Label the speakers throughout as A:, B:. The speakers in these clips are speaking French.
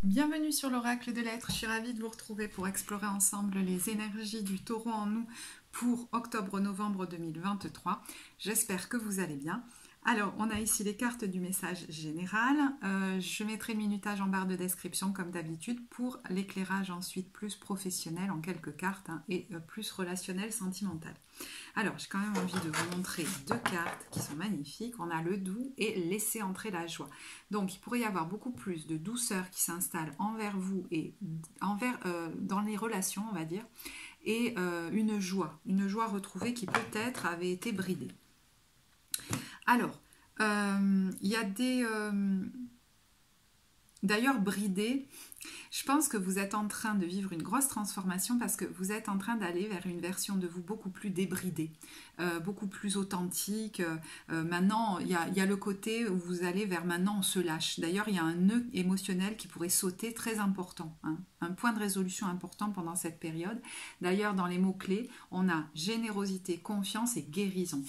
A: Bienvenue sur l'Oracle de l'Être, je suis ravie de vous retrouver pour explorer ensemble les énergies du Taureau en nous pour octobre-novembre 2023. J'espère que vous allez bien. Alors, on a ici les cartes du message général. Je mettrai le minutage en barre de description comme d'habitude pour l'éclairage ensuite plus professionnel en quelques cartes et plus relationnel, sentimental. Alors, j'ai quand même envie de vous montrer deux cartes qui sont magnifiques. On a le doux et laisser entrer la joie. Donc, il pourrait y avoir beaucoup plus de douceur qui s'installe envers vous et dans les relations, on va dire, et une joie retrouvée qui peut-être avait été bridée. Alors, il y a des... D'ailleurs, bridé, je pense que vous êtes en train de vivre une grosse transformation parce que vous êtes en train d'aller vers une version de vous beaucoup plus débridée, beaucoup plus authentique. Maintenant, il y a le côté où vous allez vers maintenant on se lâche. D'ailleurs, il y a un nœud émotionnel qui pourrait sauter très important, hein, un point de résolution important pendant cette période. D'ailleurs, dans les mots-clés, on a générosité, confiance et guérison.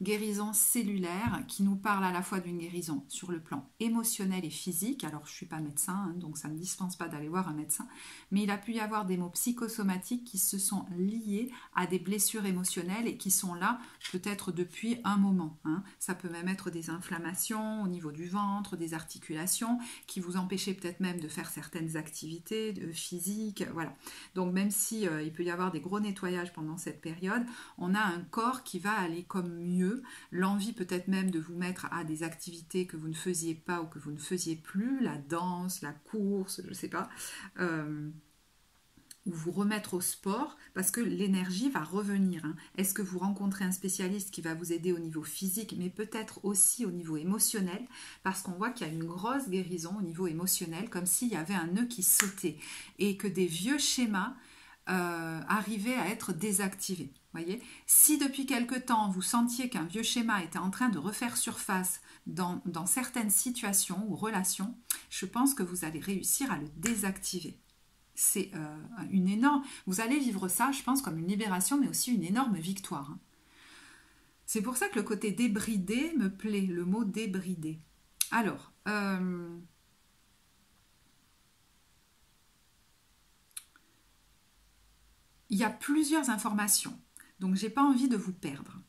A: Guérison cellulaire qui nous parle à la fois d'une guérison sur le plan émotionnel et physique. Alors, je ne suis pas médecin, hein, donc ça ne me dispense pas d'aller voir un médecin. Mais il a pu y avoir des maux psychosomatiques qui se sont liés à des blessures émotionnelles et qui sont là peut-être depuis un moment. Hein. Ça peut même être des inflammations au niveau du ventre, des articulations qui vous empêchaient peut-être même de faire certaines activités physiques. Voilà. Donc, même si il peut y avoir des gros nettoyages pendant cette période, on a un corps qui va aller comme mieux. L'envie peut-être même de vous mettre à des activités que vous ne faisiez pas ou que vous ne faisiez plus, la danse, la course, je ne sais pas, ou vous remettre au sport parce que l'énergie va revenir. Hein. Est-ce que vous rencontrez un spécialiste qui va vous aider au niveau physique, mais peut-être aussi au niveau émotionnel, parce qu'on voit qu'il y a une grosse guérison au niveau émotionnel, comme s'il y avait un nœud qui sautait et que des vieux schémas arrivaient à être désactivés. Voyez, si depuis quelque temps vous sentiez qu'un vieux schéma était en train de refaire surface dans certaines situations ou relations, je pense que vous allez réussir à le désactiver. C'est une énorme... Vous allez vivre ça, je pense, comme une libération, mais aussi une énorme victoire. Hein. C'est pour ça que le côté débridé me plaît, le mot débridé. Alors, il y a plusieurs informations. Donc, j'ai pas envie de vous perdre.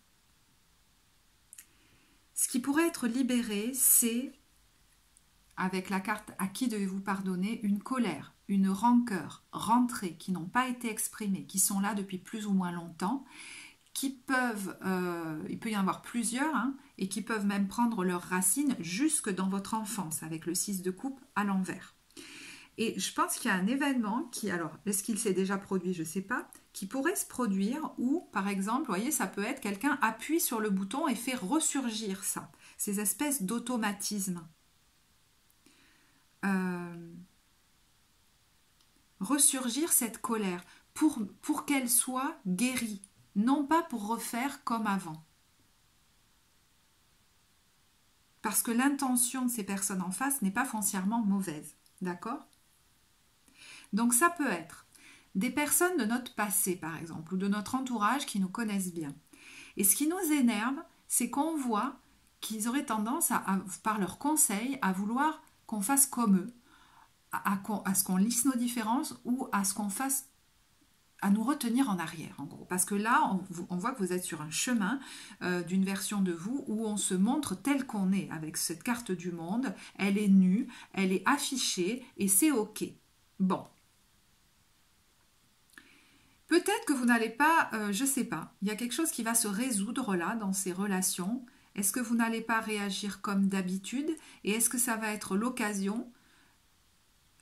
A: Ce qui pourrait être libéré, c'est, avec la carte « À qui devez-vous pardonner ?», une colère, une rancœur rentrées qui n'ont pas été exprimées, qui sont là depuis plus ou moins longtemps, qui peuvent, il peut y en avoir plusieurs, hein, et qui peuvent même prendre leurs racines jusque dans votre enfance, avec le 6 de coupe à l'envers. Et je pense qu'il y a un événement qui, alors, est-ce qu'il s'est déjà produit, je ne sais pas, qui pourrait se produire où, par exemple, vous voyez, ça peut être quelqu'un appuie sur le bouton et fait ressurgir ça, ces espèces d'automatismes. Ressurgir cette colère pour qu'elle soit guérie, non pas pour refaire comme avant. Parce que l'intention de ces personnes en face n'est pas foncièrement mauvaise, d'accord ? Donc ça peut être des personnes de notre passé, par exemple, ou de notre entourage qui nous connaissent bien. Et ce qui nous énerve, c'est qu'on voit qu'ils auraient tendance, par leurs conseils, à vouloir qu'on fasse comme eux, à ce qu'on lisse nos différences ou à ce qu'on fasse, à nous retenir en arrière, en gros. Parce que là, on voit que vous êtes sur un chemin d'une version de vous où on se montre tel qu'on est, avec cette carte du monde. Elle est nue, elle est affichée et c'est OK. Bon. Peut-être que vous n'allez pas, je ne sais pas, il y a quelque chose qui va se résoudre là dans ces relations. Est-ce que vous n'allez pas réagir comme d'habitude? Et est-ce que ça va être l'occasion,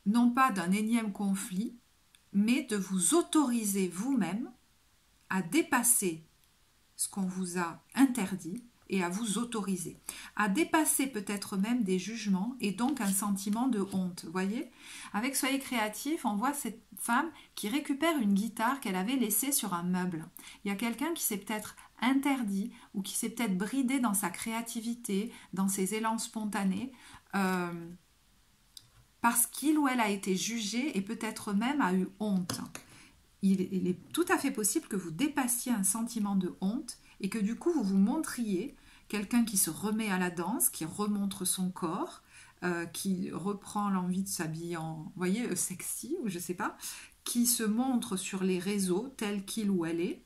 A: non pas d'un énième conflit, mais de vous autoriser vous-même à dépasser ce qu'on vous a interdit et à vous autoriser, à dépasser peut-être même des jugements et donc un sentiment de honte. Vous voyez, avec Soyez créatif, on voit cette femme qui récupère une guitare qu'elle avait laissée sur un meuble. Il y a quelqu'un qui s'est peut-être interdit ou qui s'est peut-être bridé dans sa créativité, dans ses élans spontanés, parce qu'il ou elle a été jugé et peut-être même a eu honte. Il est tout à fait possible que vous dépassiez un sentiment de honte et que du coup vous vous montriez quelqu'un qui se remet à la danse, qui remontre son corps, qui reprend l'envie de s'habiller en, vous voyez, sexy, ou je sais pas, qui se montre sur les réseaux tel qu'il ou elle est,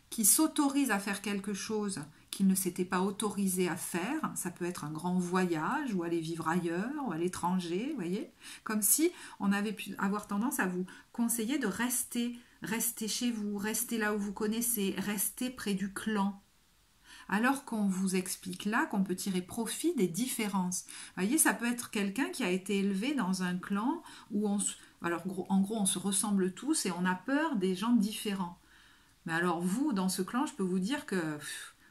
A: qui s'autorise à faire quelque chose qu'il ne s'était pas autorisé à faire. Ça peut être un grand voyage ou aller vivre ailleurs ou à l'étranger, vous voyez, comme si on avait pu avoir tendance à vous conseiller de rester chez vous, rester là où vous connaissez, rester près du clan. Alors qu'on vous explique là qu'on peut tirer profit des différences. Vous voyez, ça peut être quelqu'un qui a été élevé dans un clan où alors en gros on se ressemble tous et on a peur des gens différents. Mais alors vous, dans ce clan, je peux vous dire que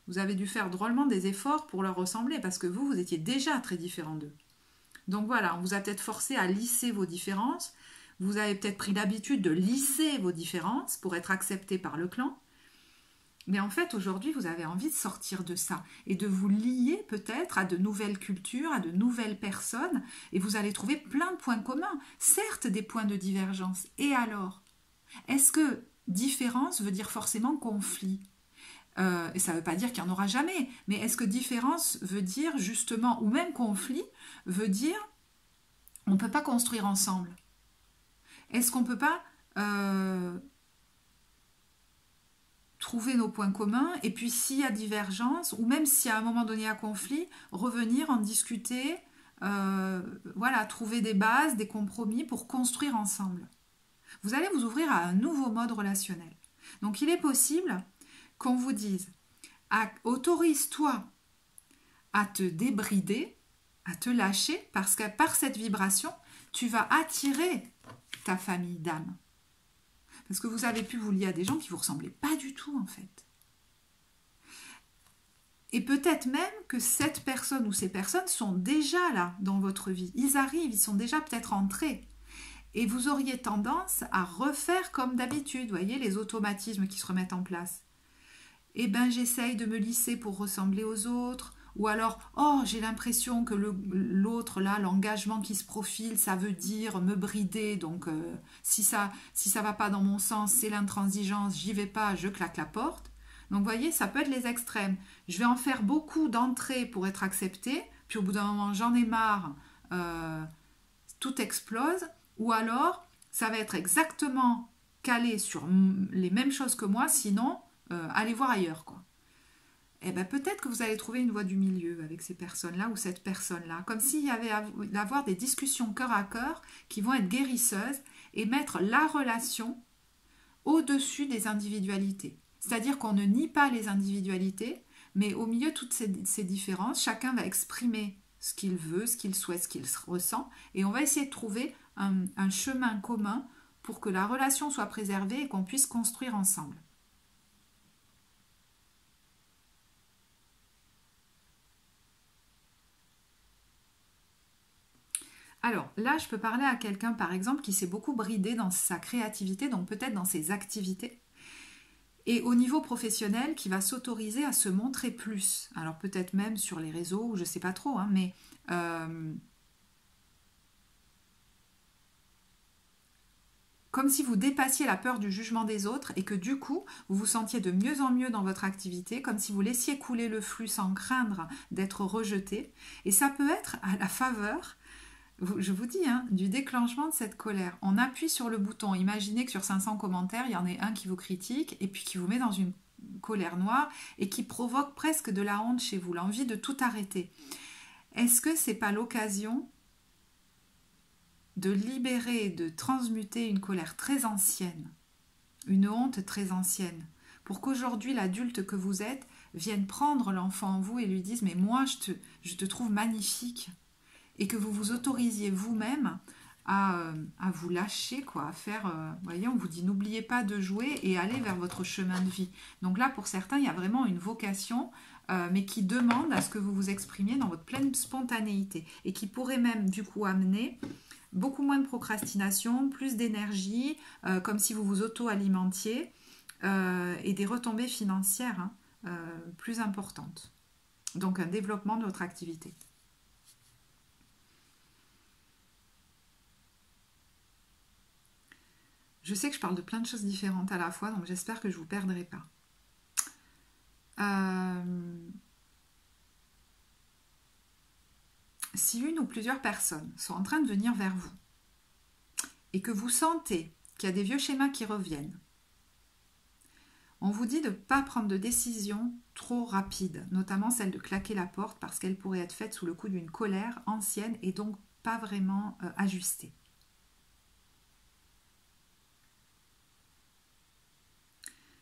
A: vous avez dû faire drôlement des efforts pour leur ressembler parce que vous étiez déjà très différent d'eux. Donc voilà, on vous a peut-être forcé à lisser vos différences. Vous avez peut-être pris l'habitude de lisser vos différences pour être accepté par le clan. Mais en fait, aujourd'hui, vous avez envie de sortir de ça et de vous lier peut-être à de nouvelles cultures, à de nouvelles personnes, et vous allez trouver plein de points communs, certes des points de divergence. Et alors, est-ce que différence veut dire forcément conflit? Et ça ne veut pas dire qu'il n'y en aura jamais, mais est-ce que différence veut dire justement, ou même conflit, veut dire on ne peut pas construire ensemble? Est-ce qu'on ne peut pas trouver nos points communs et puis s'il y a divergence, ou même s'il y a un moment donné un conflit, revenir en discuter, voilà, trouver des bases, des compromis pour construire ensemble? Vous allez vous ouvrir à un nouveau mode relationnel. Donc il est possible qu'on vous dise autorise-toi à te débrider, à te lâcher, parce que par cette vibration, tu vas attirer ta famille d'âme. Parce que vous avez pu vous lier à des gens qui ne vous ressemblaient pas du tout en fait. Et peut-être même que cette personne ou ces personnes sont déjà là dans votre vie. Ils arrivent, ils sont déjà peut-être entrés. Et vous auriez tendance à refaire comme d'habitude, voyez, les automatismes qui se remettent en place. Eh ben, j'essaye de me lisser pour ressembler aux autres. Ou alors, oh, j'ai l'impression que l'autre, là, l'engagement qui se profile, ça veut dire me brider. Donc, si ça va pas dans mon sens, c'est l'intransigeance, j'y vais pas, je claque la porte. Donc, vous voyez, ça peut être les extrêmes. Je vais en faire beaucoup d'entrées pour être acceptée. Puis, au bout d'un moment, j'en ai marre. Tout explose. Ou alors, ça va être exactement calé sur les mêmes choses que moi, sinon, allez voir ailleurs, quoi. Eh bien, peut-être que vous allez trouver une voie du milieu avec ces personnes-là ou cette personne-là, comme s'il y avait à avoir des discussions cœur à cœur qui vont être guérisseuses et mettre la relation au-dessus des individualités. C'est-à-dire qu'on ne nie pas les individualités, mais au milieu de toutes ces différences, chacun va exprimer ce qu'il veut, ce qu'il souhaite, ce qu'il ressent, et on va essayer de trouver un chemin commun pour que la relation soit préservée et qu'on puisse construire ensemble. Alors là, je peux parler à quelqu'un, par exemple, qui s'est beaucoup bridé dans sa créativité, donc peut-être dans ses activités, et au niveau professionnel, qui va s'autoriser à se montrer plus. Alors peut-être même sur les réseaux, ou je ne sais pas trop, hein, mais comme si vous dépassiez la peur du jugement des autres et que du coup, vous vous sentiez de mieux en mieux dans votre activité, comme si vous laissiez couler le flux sans craindre d'être rejeté. Et ça peut être à la faveur, je vous dis, hein, du déclenchement de cette colère. On appuie sur le bouton. Imaginez que sur 500 commentaires, il y en ait un qui vous critique et puis qui vous met dans une colère noire et qui provoque presque de la honte chez vous, l'envie de tout arrêter. Est-ce que c'est pas l'occasion de libérer, de transmuter une colère très ancienne, une honte très ancienne, pour qu'aujourd'hui l'adulte que vous êtes vienne prendre l'enfant en vous et lui dise « mais moi je te trouve magnifique » et que vous vous autorisiez vous-même à vous lâcher, quoi, à faire, voyez, on vous dit n'oubliez pas de jouer et aller vers votre chemin de vie. Donc là, pour certains, il y a vraiment une vocation, mais qui demande à ce que vous vous exprimiez dans votre pleine spontanéité et qui pourrait même du coup amener beaucoup moins de procrastination, plus d'énergie, comme si vous vous auto-alimentiez, et des retombées financières plus importantes. Donc un développement de votre activité. Je sais que je parle de plein de choses différentes à la fois, donc j'espère que je ne vous perdrai pas. si une ou plusieurs personnes sont en train de venir vers vous et que vous sentez qu'il y a des vieux schémas qui reviennent, on vous dit de ne pas prendre de décision trop rapide, notamment celle de claquer la porte parce qu'elle pourrait être faite sous le coup d'une colère ancienne et donc pas vraiment ajustée.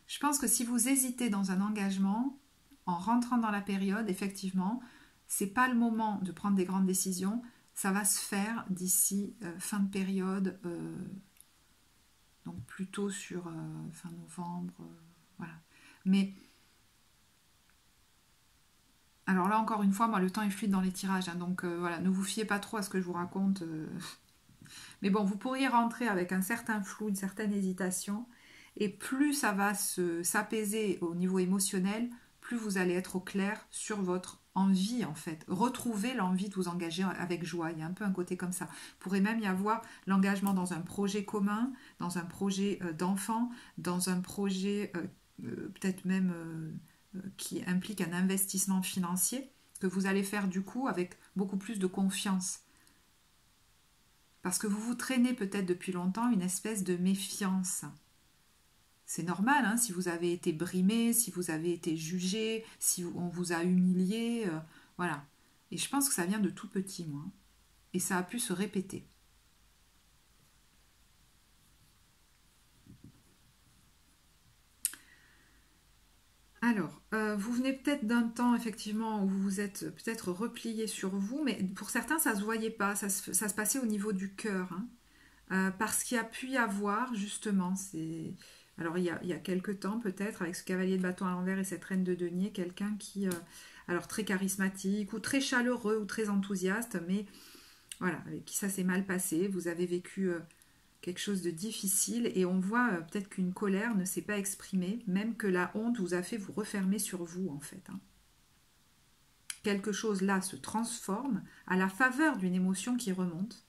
A: Je pense que si vous hésitez dans un engagement, en rentrant dans la période, effectivement, c'est pas le moment de prendre des grandes décisions. Ça va se faire d'ici fin de période, donc plutôt sur fin novembre, voilà. Mais alors là, encore une fois, moi, le temps est fluide dans les tirages, hein, donc voilà, ne vous fiez pas trop à ce que je vous raconte. Mais bon, vous pourriez rentrer avec un certain flou, une certaine hésitation, et plus ça va s'apaiser au niveau émotionnel, plus vous allez être au clair sur votre envie en fait. Retrouver l'envie de vous engager avec joie. Il y a un peu un côté comme ça. Il pourrait même y avoir l'engagement dans un projet commun, dans un projet d'enfant, dans un projet peut-être même qui implique un investissement financier que vous allez faire du coup avec beaucoup plus de confiance. Parce que vous vous traînez peut-être depuis longtemps une espèce de méfiance. C'est normal, hein, si vous avez été brimé, si vous avez été jugé, si on vous a humilié, voilà. Et je pense que ça vient de tout petit, moi. Et ça a pu se répéter. Alors, vous venez peut-être d'un temps, effectivement, où vous vous êtes peut-être replié sur vous, mais pour certains, ça ne se voyait pas, ça se passait au niveau du cœur, hein. Parce qu'il y a pu y avoir, justement, alors il y a quelques temps peut-être, avec ce cavalier de bâton à l'envers et cette reine de denier, quelqu'un qui, alors très charismatique, ou très chaleureux, ou très enthousiaste, mais voilà, avec qui ça s'est mal passé, vous avez vécu quelque chose de difficile, et on voit peut-être qu'une colère ne s'est pas exprimée, même que la honte vous a fait vous refermer sur vous, en fait, hein. Quelque chose là se transforme à la faveur d'une émotion qui remonte,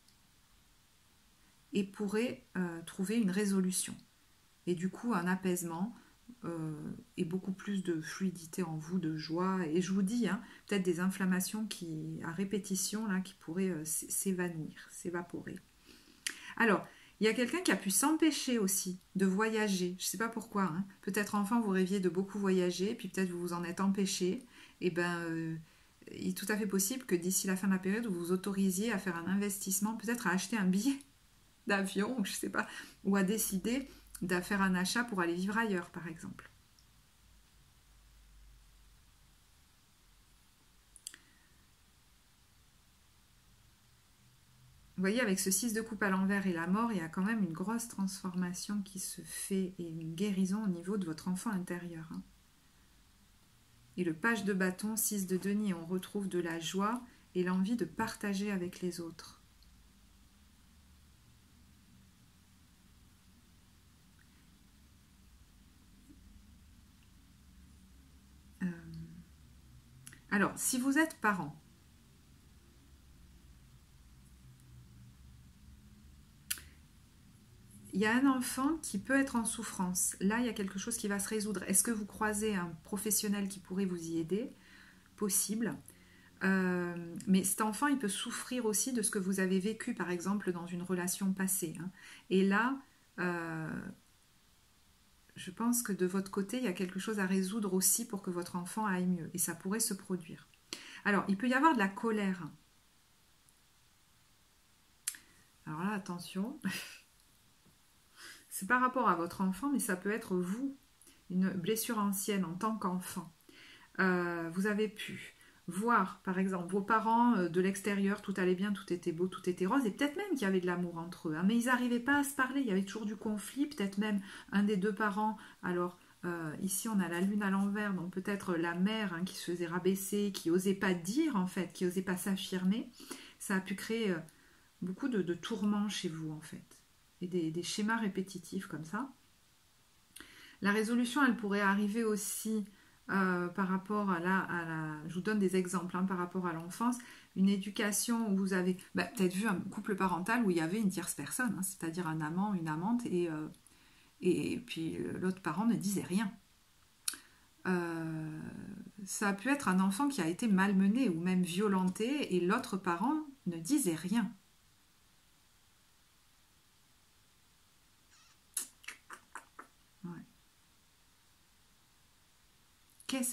A: et pourrait trouver une résolution. Et du coup, un apaisement et beaucoup plus de fluidité en vous, de joie. Et je vous dis, hein, peut-être des inflammations qui, à répétition là, qui pourraient s'évanouir, s'évaporer. Alors, il y a quelqu'un qui a pu s'empêcher aussi de voyager. Je ne sais pas pourquoi. Hein. Peut-être enfant, vous rêviez de beaucoup voyager, puis peut-être vous vous en êtes empêché. Et bien, il est tout à fait possible que d'ici la fin de la période, vous vous autorisiez à faire un investissement, peut-être à acheter un billet d'avion, je sais pas, ou à décider de faire un achat pour aller vivre ailleurs, par exemple. Vous voyez, avec ce 6 de coupe à l'envers et la mort, il y a quand même une grosse transformation qui se fait et une guérison au niveau de votre enfant intérieur, hein. Et le page de bâton, 6 de denier, on retrouve de la joie et l'envie de partager avec les autres. Alors, si vous êtes parent, il y a un enfant qui peut être en souffrance. Là, il y a quelque chose qui va se résoudre. Est-ce que vous croisez un professionnel qui pourrait vous y aider? Possible. Mais cet enfant, il peut souffrir aussi de ce que vous avez vécu, par exemple, dans une relation passée, hein. Et là, je pense que de votre côté, il y a quelque chose à résoudre aussi pour que votre enfant aille mieux. Et ça pourrait se produire. Alors, il peut y avoir de la colère. Alors là, attention. C'est par rapport à votre enfant, mais ça peut être vous, une blessure ancienne en tant qu'enfant. Vous avez pu voir, par exemple, vos parents de l'extérieur, tout allait bien, tout était beau, tout était rose, et peut-être même qu'il y avait de l'amour entre eux, hein, mais ils n'arrivaient pas à se parler, il y avait toujours du conflit, peut-être même un des deux parents, alors ici on a la lune à l'envers, donc peut-être la mère, hein, qui se faisait rabaisser, qui n'osait pas dire en fait, qui n'osait pas s'affirmer, ça a pu créer beaucoup de tourments chez vous en fait, et des schémas répétitifs comme ça. La résolution, elle pourrait arriver aussi par rapport à je vous donne des exemples, hein, par rapport à l'enfance, une éducation où vous avez peut-être vu un couple parental où il y avait une tierce personne, hein, c'est-à-dire un amant, une amante, et puis l'autre parent ne disait rien. ça a pu être un enfant qui a été malmené ou même violenté et l'autre parent ne disait rien. Ouais.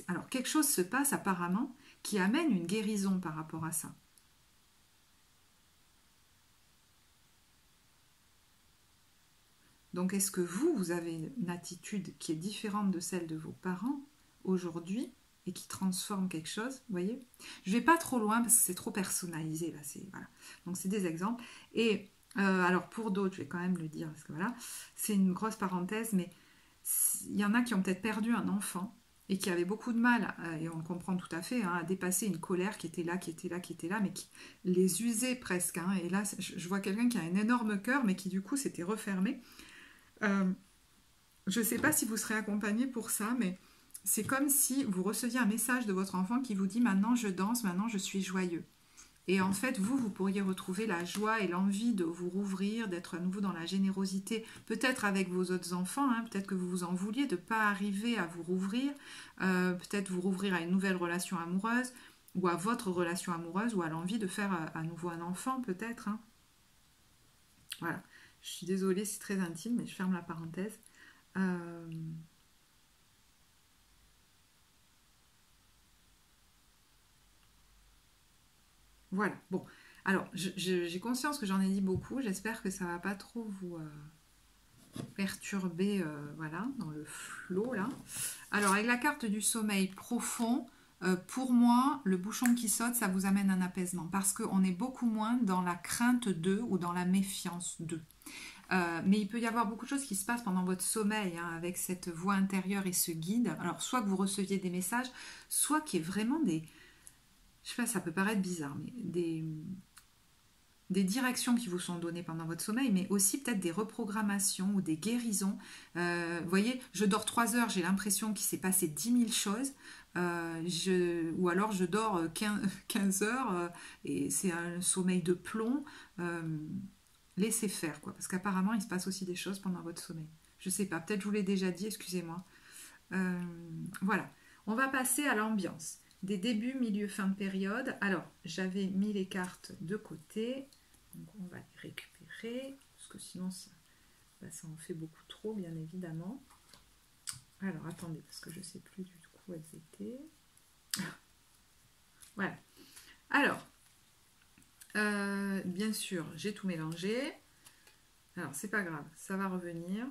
A: Alors, quelque chose se passe apparemment qui amène une guérison par rapport à ça. Donc, est-ce que vous avez une attitude qui est différente de celle de vos parents aujourd'hui et qui transforme quelque chose, vous voyez? Je ne vais pas trop loin parce que c'est trop personnalisé, là, voilà. Donc, c'est des exemples. Et alors, pour d'autres, je vais quand même le dire, parce que voilà, c'est une grosse parenthèse, mais il y en a qui ont peut-être perdu un enfant et qui avaient beaucoup de mal, et on le comprend tout à fait, hein, à dépasser une colère qui était là, mais qui les usait presque. Hein. Et là, je vois quelqu'un qui a un énorme cœur, mais qui du coup s'était refermé. Je ne sais pas si vous serez accompagné pour ça, mais c'est comme si vous receviez un message de votre enfant qui vous dit « Maintenant je danse, maintenant je suis joyeux ». Et en fait, vous pourriez retrouver la joie et l'envie de vous rouvrir, d'être à nouveau dans la générosité, peut-être avec vos autres enfants, hein, peut-être que vous vous en vouliez de ne pas arriver à vous rouvrir, peut-être vous rouvrir à une nouvelle relation amoureuse, ou à votre relation amoureuse, ou à l'envie de faire à nouveau un enfant, peut-être. Hein. Voilà. Je suis désolée, c'est très intime, mais je ferme la parenthèse. Voilà, bon. Alors, j'ai conscience que j'en ai dit beaucoup. J'espère que ça ne va pas trop vous perturber voilà, dans le flot, là. Alors, avec la carte du sommeil profond, pour moi, le bouchon qui saute, ça vous amène un apaisement. Parce qu'on est beaucoup moins dans la crainte d'eux ou dans la méfiance d'eux. Mais il peut y avoir beaucoup de choses qui se passent pendant votre sommeil, hein, avec cette voix intérieure et ce guide. Alors, soit que vous receviez des messages, soit qu'il y ait vraiment des... Je sais pas, ça peut paraître bizarre, mais des directions qui vous sont données pendant votre sommeil, mais aussi peut-être des reprogrammations ou des guérisons. Vous voyez, je dors 3 heures, j'ai l'impression qu'il s'est passé 10 000 choses. Ou alors je dors 15 heures et c'est un sommeil de plomb. Laissez faire, quoi, parce qu'apparemment il se passe aussi des choses pendant votre sommeil. Je sais pas, peut-être je vous l'ai déjà dit, excusez-moi. Voilà, on va passer à l'ambiance. Des débuts, milieu, fin de période. Alors, j'avais mis les cartes de côté. Donc, on va les récupérer. Parce que sinon, ça en fait beaucoup trop, bien évidemment. Alors, attendez, parce que je ne sais plus du coup où elles étaient. Voilà. Alors, bien sûr, j'ai tout mélangé. Alors, c'est pas grave, ça va revenir.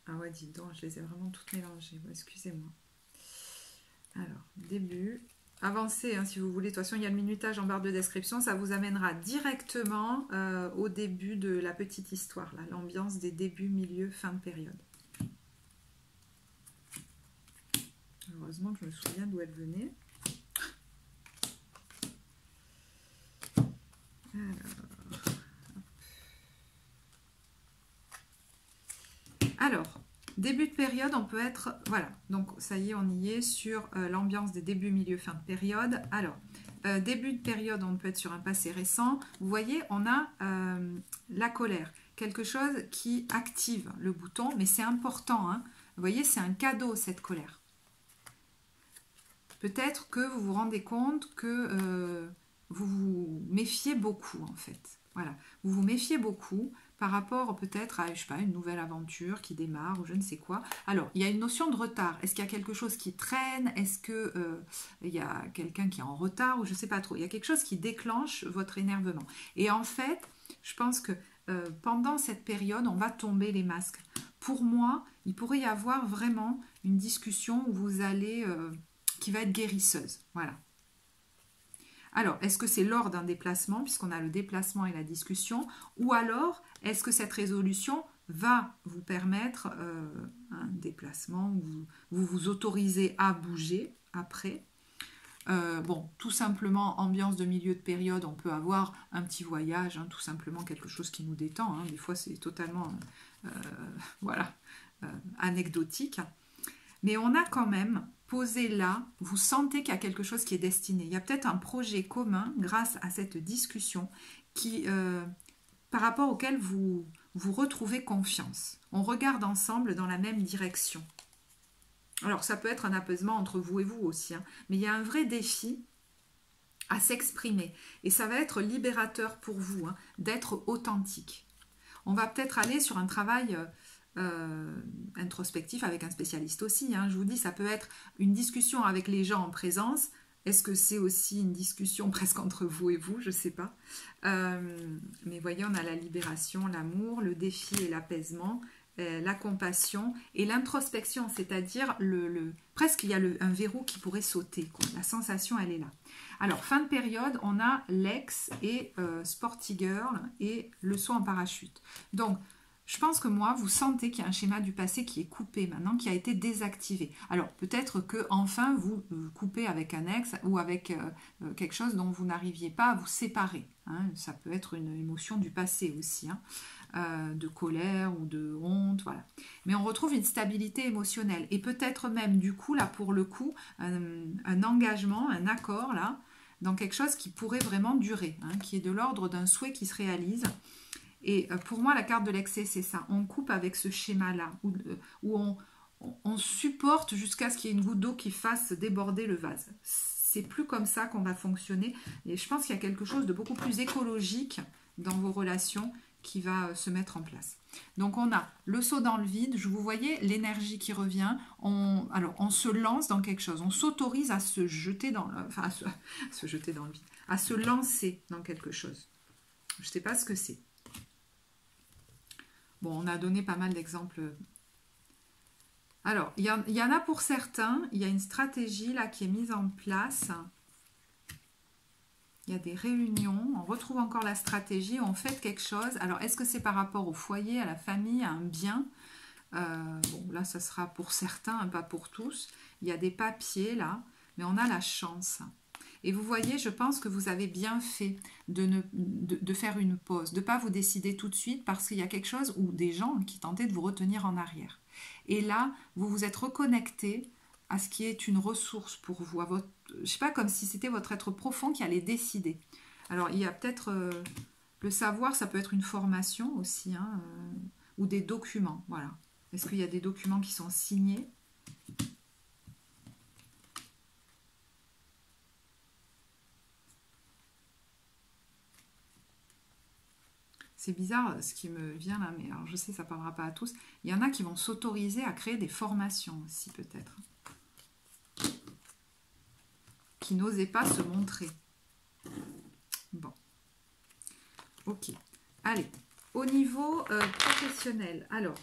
A: Ah ouais, dis donc, je les ai vraiment toutes mélangées. Bon, excusez-moi. Alors, début, avancez hein, si vous voulez. De toute façon, il y a le minutage en barre de description. Ça vous amènera directement au début de la petite histoire, l'ambiance des débuts, milieu, fin de période. Heureusement que je me souviens d'où elle venait. Alors, début de période, on peut être... Voilà, donc ça y est, on y est sur l'ambiance des débuts, milieu, fin de période. Alors, début de période, on peut être sur un passé récent. Vous voyez, on a la colère. Quelque chose qui active le bouton, mais c'est important. Hein. Vous voyez, c'est un cadeau, cette colère. Peut-être que vous vous rendez compte que vous vous méfiez beaucoup, en fait. Voilà, vous vous méfiez beaucoup par rapport peut-être à, je sais pas, une nouvelle aventure qui démarre ou je ne sais quoi. Alors, il y a une notion de retard. Est-ce qu'il y a quelque chose qui traîne? Est-ce qu'il y a quelqu'un qui est en retard ou je ne sais pas trop? Il y a quelque chose qui déclenche votre énervement. Et en fait, je pense que pendant cette période, on va tomber les masques. Pour moi, il pourrait y avoir vraiment une discussion où vous allez... qui va être guérisseuse. Voilà. Alors, est-ce que c'est lors d'un déplacement, puisqu'on a le déplacement et la discussion, ou alors, est-ce que cette résolution va vous permettre un déplacement où vous vous autorisez à bouger après? Bon, tout simplement, ambiance de milieu de période, on peut avoir un petit voyage, hein, tout simplement quelque chose qui nous détend. Hein. Des fois, c'est totalement voilà, anecdotique. Mais on a quand même posé là, vous sentez qu'il y a quelque chose qui est destiné. Il y a peut-être un projet commun grâce à cette discussion qui, par rapport auquel vous retrouvez confiance. On regarde ensemble dans la même direction. Alors, ça peut être un apaisement entre vous et vous aussi, hein, mais il y a un vrai défi à s'exprimer. Et ça va être libérateur pour vous, hein, d'être authentique. On va peut-être aller sur un travail introspectif avec un spécialiste aussi. Hein. Je vous dis, ça peut être une discussion avec les gens en présence. Est-ce que c'est aussi une discussion presque entre vous et vous? Je ne sais pas. Mais voyez, on a la libération, l'amour, le défi et l'apaisement, la compassion et l'introspection, c'est-à-dire presque il y a un verrou qui pourrait sauter, quoi. La sensation, elle est là. Alors, fin de période, on a l'ex et Sporty Girl et le saut en parachute. Donc, je pense que moi, vous sentez qu'il y a un schéma du passé qui est coupé maintenant, qui a été désactivé. Alors, peut-être que enfin vous coupez avec un ex ou avec quelque chose dont vous n'arriviez pas à vous séparer. Hein. Ça peut être une émotion du passé aussi, hein, de colère ou de honte, voilà. Mais on retrouve une stabilité émotionnelle et peut-être même du coup, là pour le coup, un engagement, un accord là, dans quelque chose qui pourrait vraiment durer, hein, qui est de l'ordre d'un souhait qui se réalise. Et pour moi, la carte de l'excès, c'est ça. On coupe avec ce schéma-là, où on supporte jusqu'à ce qu'il y ait une goutte d'eau qui fasse déborder le vase. C'est plus comme ça qu'on va fonctionner. Et je pense qu'il y a quelque chose de beaucoup plus écologique dans vos relations qui va se mettre en place. Donc on a le saut dans le vide, je vous voyais l'énergie qui revient, alors on se lance dans quelque chose, on s'autorise à se jeter dans se jeter dans le vide, à se lancer dans quelque chose. Je ne sais pas ce que c'est. Bon, on a donné pas mal d'exemples. Alors, il y en a pour certains, il y a une stratégie là qui est mise en place. Il y a des réunions, on retrouve encore la stratégie, on fait quelque chose. Alors, est-ce que c'est par rapport au foyer, à la famille, à un bien? Bon, là, ça sera pour certains, pas pour tous. Il y a des papiers là, mais on a la chance. Et vous voyez, je pense que vous avez bien fait de faire une pause, de ne pas vous décider tout de suite parce qu'il y a quelque chose ou des gens qui tentaient de vous retenir en arrière. Et là, vous vous êtes reconnecté à ce qui est une ressource pour vous, à votre, je ne sais pas, comme si c'était votre être profond qui allait décider. Alors, il y a peut-être le savoir, ça peut être une formation aussi, hein, ou des documents, voilà. Est-ce qu'il y a des documents qui sont signés ? C'est bizarre ce qui me vient là, mais alors je sais ça ne parlera pas à tous. Il y en a qui vont s'autoriser à créer des formations aussi peut-être. Qui n'osaient pas se montrer. Bon. Ok. Allez. Au niveau professionnel, alors,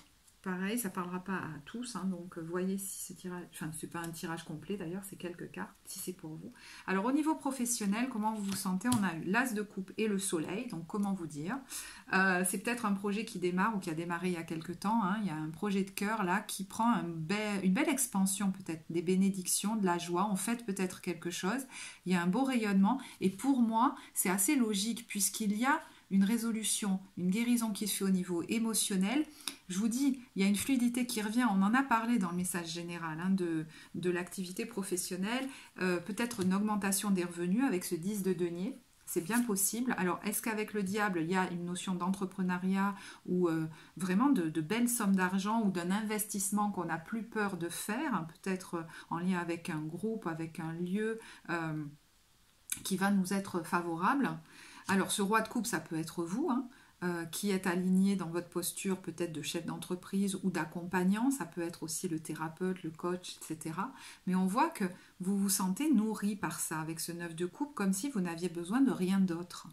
A: pareil, ça ne parlera pas à tous, hein, donc voyez si ce tirage, enfin c'est pas un tirage complet d'ailleurs, c'est quelques cartes, si c'est pour vous. Alors au niveau professionnel, comment vous vous sentez? On a eu l'as de coupe et le soleil, donc comment vous dire? C'est peut-être un projet qui démarre ou qui a démarré il y a quelques temps, hein. Il y a un projet de cœur là qui prend une belle expansion peut-être, des bénédictions, de la joie, on fête peut-être quelque chose, il y a un beau rayonnement et pour moi c'est assez logique puisqu'il y a une résolution, une guérison qui se fait au niveau émotionnel. Je vous dis, il y a une fluidité qui revient, on en a parlé dans le message général, hein, de l'activité professionnelle, peut-être une augmentation des revenus avec ce 10 de denier, c'est bien possible. Alors, est-ce qu'avec le diable, il y a une notion d'entrepreneuriat ou vraiment de belles sommes d'argent ou d'un investissement qu'on n'a plus peur de faire, hein, peut-être en lien avec un groupe, avec un lieu qui va nous être favorable. Alors, ce roi de coupe, ça peut être vous, hein, qui êtes aligné dans votre posture peut-être de chef d'entreprise ou d'accompagnant. Ça peut être aussi le thérapeute, le coach, etc. Mais on voit que vous vous sentez nourri par ça, avec ce 9 de coupe, comme si vous n'aviez besoin de rien d'autre.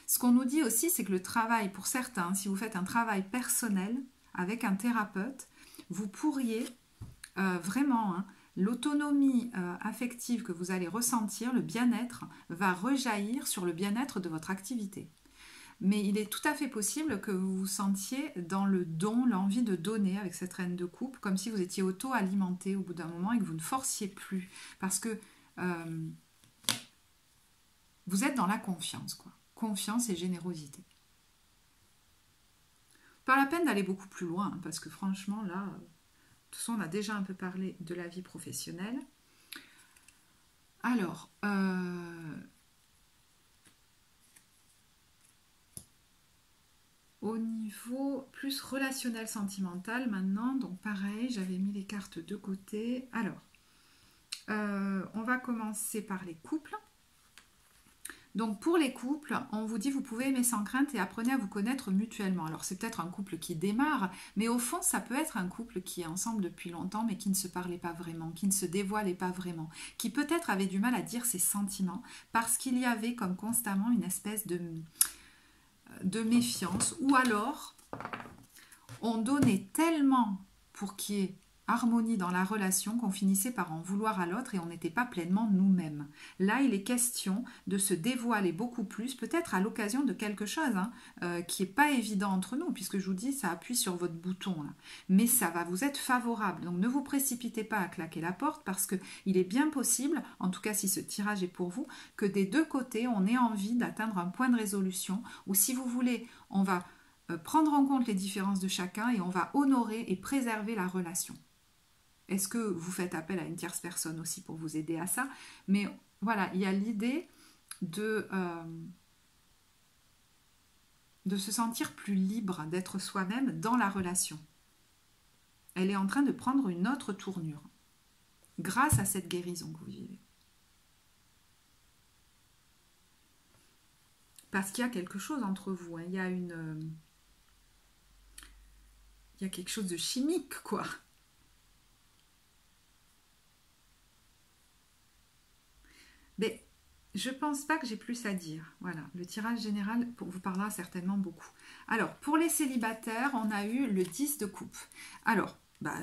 A: Ce qu'on nous dit aussi, c'est que le travail, pour certains, si vous faites un travail personnel avec un thérapeute, vous pourriez vraiment... hein, l'autonomie affective que vous allez ressentir, le bien-être, va rejaillir sur le bien-être de votre activité. Mais il est tout à fait possible que vous vous sentiez dans le don, l'envie de donner avec cette reine de coupe, comme si vous étiez auto-alimenté au bout d'un moment et que vous ne forciez plus. Parce que vous êtes dans la confiance, quoi. Confiance et générosité. Pas la peine d'aller beaucoup plus loin, hein, parce que franchement, là... De toute façon, on a déjà un peu parlé de la vie professionnelle. Alors, Au niveau plus relationnel sentimental maintenant, donc pareil, j'avais mis les cartes de côté. Alors, on va commencer par les couples. Donc pour les couples, on vous dit vous pouvez aimer sans crainte et apprenez à vous connaître mutuellement. Alors c'est peut-être un couple qui démarre, mais au fond ça peut être un couple qui est ensemble depuis longtemps mais qui ne se parlait pas vraiment, qui ne se dévoilait pas vraiment, qui peut-être avait du mal à dire ses sentiments parce qu'il y avait comme constamment une espèce de méfiance, ou alors on donnait tellement pour qu'il y ait harmonie dans la relation qu'on finissait par en vouloir à l'autre et on n'était pas pleinement nous-mêmes. Là, il est question de se dévoiler beaucoup plus, peut-être à l'occasion de quelque chose qui n'est pas évident entre nous, puisque je vous dis, ça appuie sur votre bouton, là. Mais ça va vous être favorable. Donc ne vous précipitez pas à claquer la porte parce qu'il est bien possible, en tout cas si ce tirage est pour vous, que des deux côtés, on ait envie d'atteindre un point de résolution, ou si vous voulez, on va prendre en compte les différences de chacun et on va honorer et préserver la relation. Est-ce que vous faites appel à une tierce personne aussi pour vous aider à ça? Mais voilà, il y a l'idée de se sentir plus libre, d'être soi-même dans la relation. Elle est en train de prendre une autre tournure grâce à cette guérison que vous vivez. Parce qu'il y a quelque chose entre vous, hein. Il y a quelque chose de chimique, quoi. Mais je pense pas que j'ai plus à dire. Voilà, le tirage général vous parlera certainement beaucoup. Alors, pour les célibataires, on a eu le 10 de coupe. Alors,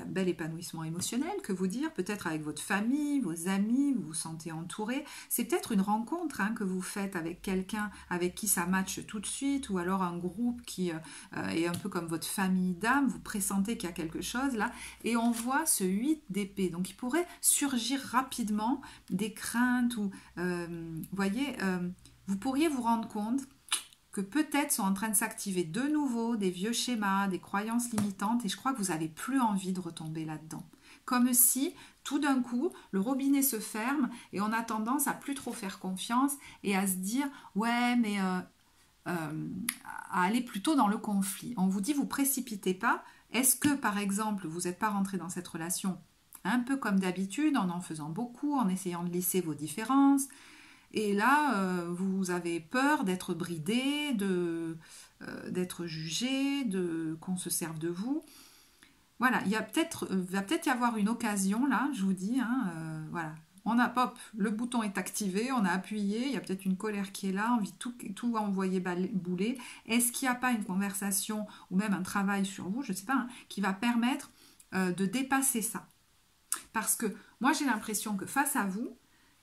A: bel épanouissement émotionnel, que vous dire, peut-être avec votre famille, vos amis, vous vous sentez entouré. C'est peut-être une rencontre que vous faites avec quelqu'un avec qui ça matche tout de suite, ou alors un groupe qui est un peu comme votre famille d'âme, vous pressentez qu'il y a quelque chose là, et on voit ce 8 d'épée. Donc il pourrait surgir rapidement des craintes, ou voyez, vous pourriez vous rendre compte que peut-être sont en train de s'activer de nouveau des vieux schémas, des croyances limitantes, et je crois que vous n'avez plus envie de retomber là-dedans. Comme si, tout d'un coup, le robinet se ferme et on a tendance à plus trop faire confiance et à se dire « ouais, mais… à aller plutôt dans le conflit ». On vous dit « vous précipitez pas ». Est-ce que, par exemple, vous n'êtes pas rentré dans cette relation un peu comme d'habitude, en faisant beaucoup, en essayant de lisser vos différences ? Et là, vous avez peur d'être bridé, d'être jugé, qu'on se serve de vous. Voilà, va peut-être y avoir une occasion là, je vous dis. Voilà, on a pop, le bouton est activé, on a appuyé, il y a peut-être une colère qui est là, envie de tout envoyer bouler. Est-ce qu'il n'y a pas une conversation ou même un travail sur vous, je ne sais pas, qui va permettre de dépasser ça? Parce que moi j'ai l'impression que face à vous,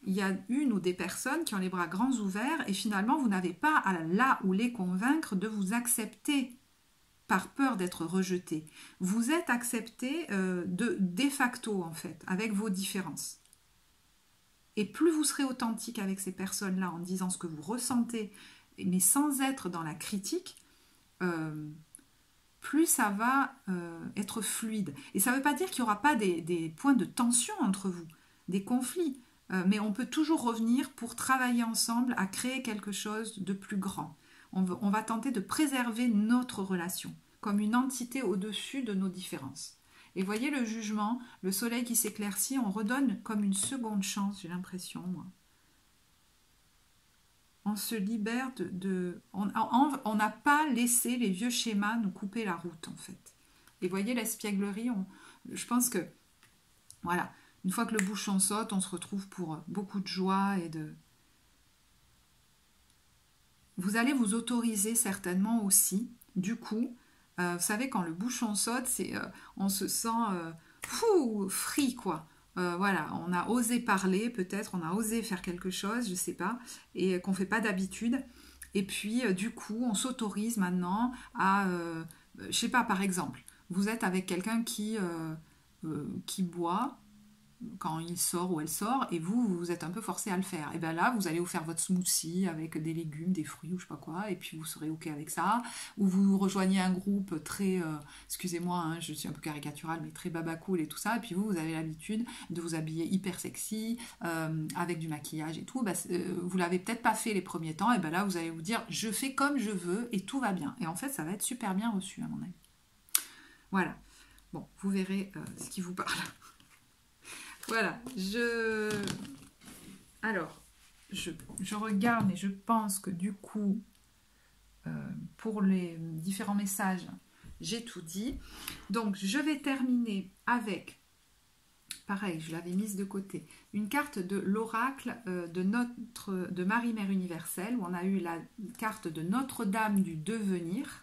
A: il y a une ou des personnes qui ont les bras grands ouverts et finalement vous n'avez pas à là ou les convaincre de vous accepter par peur d'être rejeté. Vous êtes accepté de facto en fait, avec vos différences. Et plus vous serez authentique avec ces personnes-là en disant ce que vous ressentez, mais sans être dans la critique, plus ça va être fluide. Et ça ne veut pas dire qu'il n'y aura pas des points de tension entre vous, des conflits. Mais on peut toujours revenir pour travailler ensemble à créer quelque chose de plus grand. On va tenter de préserver notre relation comme une entité au-dessus de nos différences. Et voyez le jugement, le soleil qui s'éclaircit, on redonne comme une seconde chance, j'ai l'impression, moi. On se libère on n'a pas laissé les vieux schémas nous couper la route, en fait. Et voyez l'espièglerie, je pense que, voilà, une fois que le bouchon saute, on se retrouve pour beaucoup de joie et de... Vous allez vous autoriser certainement aussi, du coup, vous savez, quand le bouchon saute, on se sent free, quoi. Voilà, on a osé parler, peut-être, on a osé faire quelque chose, je ne sais pas, et qu'on ne fait pas d'habitude. Et puis, du coup, on s'autorise maintenant à, je ne sais pas, par exemple, vous êtes avec quelqu'un qui boit, quand il sort ou elle sort, et vous êtes un peu forcé à le faire. Et bien là, vous allez vous faire votre smoothie avec des légumes, des fruits ou je sais pas quoi, et puis vous serez OK avec ça. Ou vous rejoignez un groupe très, excusez-moi, hein, je suis un peu caricaturale, mais très baba cool et tout ça, et puis vous avez l'habitude de vous habiller hyper sexy, avec du maquillage et tout. Vous l'avez peut-être pas fait les premiers temps, et bien là, vous allez vous dire, je fais comme je veux et tout va bien. Et en fait, ça va être super bien reçu, à mon avis. Voilà. Bon, vous verrez ce qui vous parle. Voilà, alors, je regarde, mais je pense que du coup, pour les différents messages, j'ai tout dit. Donc, je vais terminer avec, pareil, je l'avais mise de côté, une carte de l'oracle de Marie-Mère Universelle, où on a eu la carte de Notre-Dame du devenir.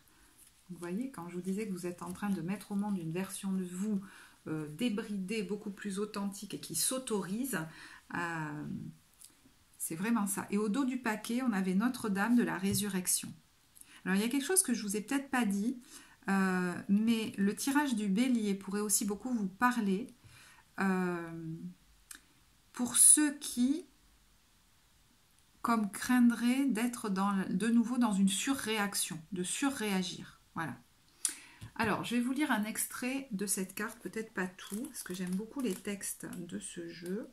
A: Vous voyez, quand je vous disais que vous êtes en train de mettre au monde une version de vous débridée, beaucoup plus authentique et qui s'autorise, c'est vraiment ça. Et au dos du paquet, on avait Notre-Dame de la Résurrection. Alors, il y a quelque chose que je vous ai peut-être pas dit, mais le tirage du bélier pourrait aussi beaucoup vous parler pour ceux qui, comme craindraient d'être de nouveau dans une surréaction, de surréagir. Voilà. Alors, je vais vous lire un extrait de cette carte, peut-être pas tout, parce que j'aime beaucoup les textes de ce jeu.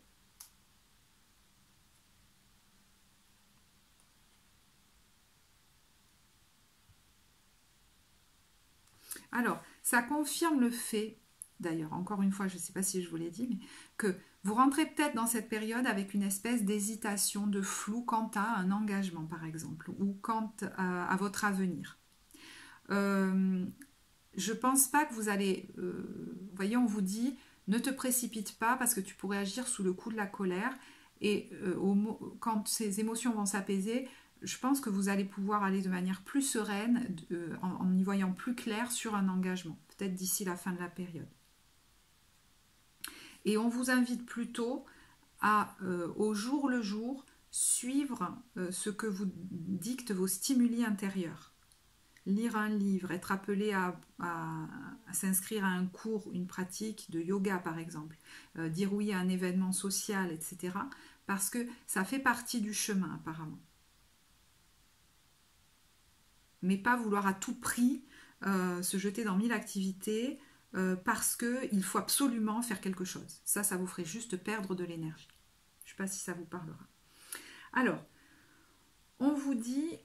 A: Alors, ça confirme le fait, d'ailleurs, encore une fois, je ne sais pas si je vous l'ai dit, mais que vous rentrez peut-être dans cette période avec une espèce d'hésitation, de flou quant à un engagement, par exemple, ou quant à votre avenir. Je pense pas que vous allez... vous voyez, on vous dit, ne te précipite pas parce que tu pourrais agir sous le coup de la colère. Et quand ces émotions vont s'apaiser, je pense que vous allez pouvoir aller de manière plus sereine, en y voyant plus clair sur un engagement, peut-être d'ici la fin de la période. Et on vous invite plutôt à, au jour le jour, suivre ce que vous dictent vos stimuli intérieurs. Lire un livre, être appelé à s'inscrire à un cours, une pratique de yoga par exemple, dire oui à un événement social, etc. Parce que ça fait partie du chemin apparemment. Mais pas vouloir à tout prix se jeter dans 1000 activités parce qu'il faut absolument faire quelque chose. Ça vous ferait juste perdre de l'énergie. Je ne sais pas si ça vous parlera. Alors, on vous dit...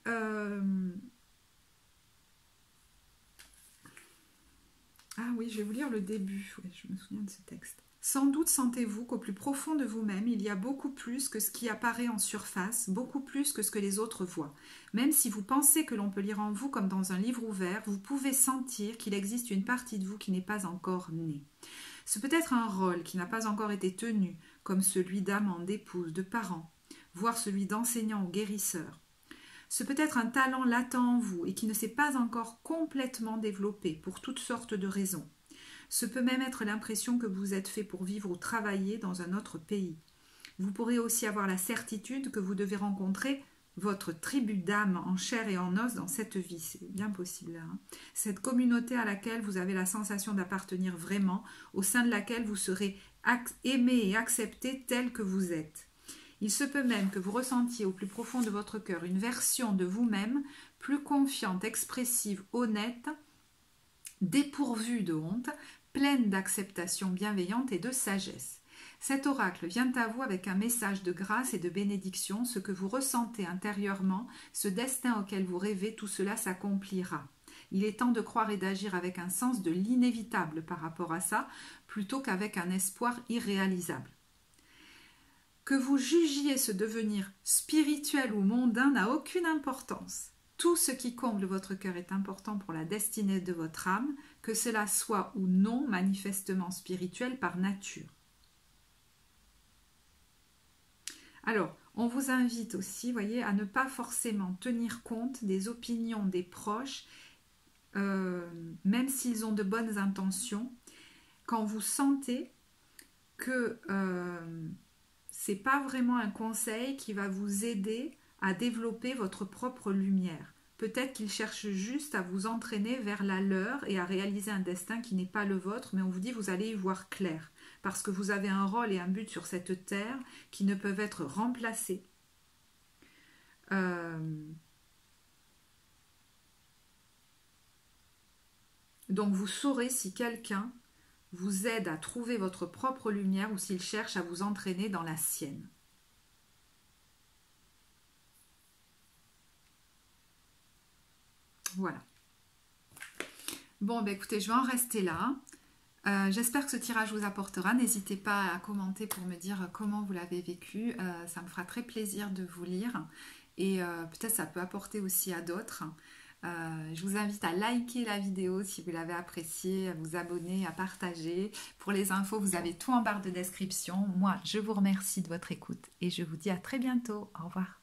A: Ah oui, je vais vous lire le début. Oui, je me souviens de ce texte. Sans doute sentez-vous qu'au plus profond de vous-même, il y a beaucoup plus que ce qui apparaît en surface, beaucoup plus que ce que les autres voient. Même si vous pensez que l'on peut lire en vous comme dans un livre ouvert, vous pouvez sentir qu'il existe une partie de vous qui n'est pas encore née. Ce peut être un rôle qui n'a pas encore été tenu, comme celui d'amant, d'épouse, de parent, voire celui d'enseignant ou guérisseur. Ce peut être un talent latent en vous et qui ne s'est pas encore complètement développé pour toutes sortes de raisons. Ce peut même être l'impression que vous êtes fait pour vivre ou travailler dans un autre pays. Vous pourrez aussi avoir la certitude que vous devez rencontrer votre tribu d'âme en chair et en os dans cette vie. C'est bien possible. Hein. Cette communauté à laquelle vous avez la sensation d'appartenir vraiment, au sein de laquelle vous serez aimé et accepté tel que vous êtes. Il se peut même que vous ressentiez au plus profond de votre cœur une version de vous-même plus confiante, expressive, honnête, dépourvue de honte, pleine d'acceptation bienveillante et de sagesse. Cet oracle vient à vous avec un message de grâce et de bénédiction. Ce que vous ressentez intérieurement, ce destin auquel vous rêvez, tout cela s'accomplira. Il est temps de croire et d'agir avec un sens de l'inévitable par rapport à ça, plutôt qu'avec un espoir irréalisable. Que vous jugiez ce devenir spirituel ou mondain n'a aucune importance. Tout ce qui comble votre cœur est important pour la destinée de votre âme, que cela soit ou non manifestement spirituel par nature. Alors, on vous invite aussi, voyez, à ne pas forcément tenir compte des opinions des proches, même s'ils ont de bonnes intentions, quand vous sentez que c'est pas vraiment un conseil qui va vous aider à développer votre propre lumière. Peut-être qu'ils cherchent juste à vous entraîner vers la leur et à réaliser un destin qui n'est pas le vôtre, mais on vous dit vous allez y voir clair. parce que vous avez un rôle et un but sur cette terre qui ne peuvent être remplacés. Donc vous saurez si quelqu'un vous aide à trouver votre propre lumière ou s'il cherche à vous entraîner dans la sienne. Voilà. Bon, ben écoutez, je vais en rester là. J'espère que ce tirage vous apportera. N'hésitez pas à commenter pour me dire comment vous l'avez vécu. Ça me fera très plaisir de vous lire. Et peut-être ça peut apporter aussi à d'autres. Je vous invite à liker la vidéo si vous l'avez appréciée, à vous abonner, à partager. Pour les infos, vous avez tout en barre de description. Moi, je vous remercie de votre écoute et je vous dis à très bientôt. Au revoir.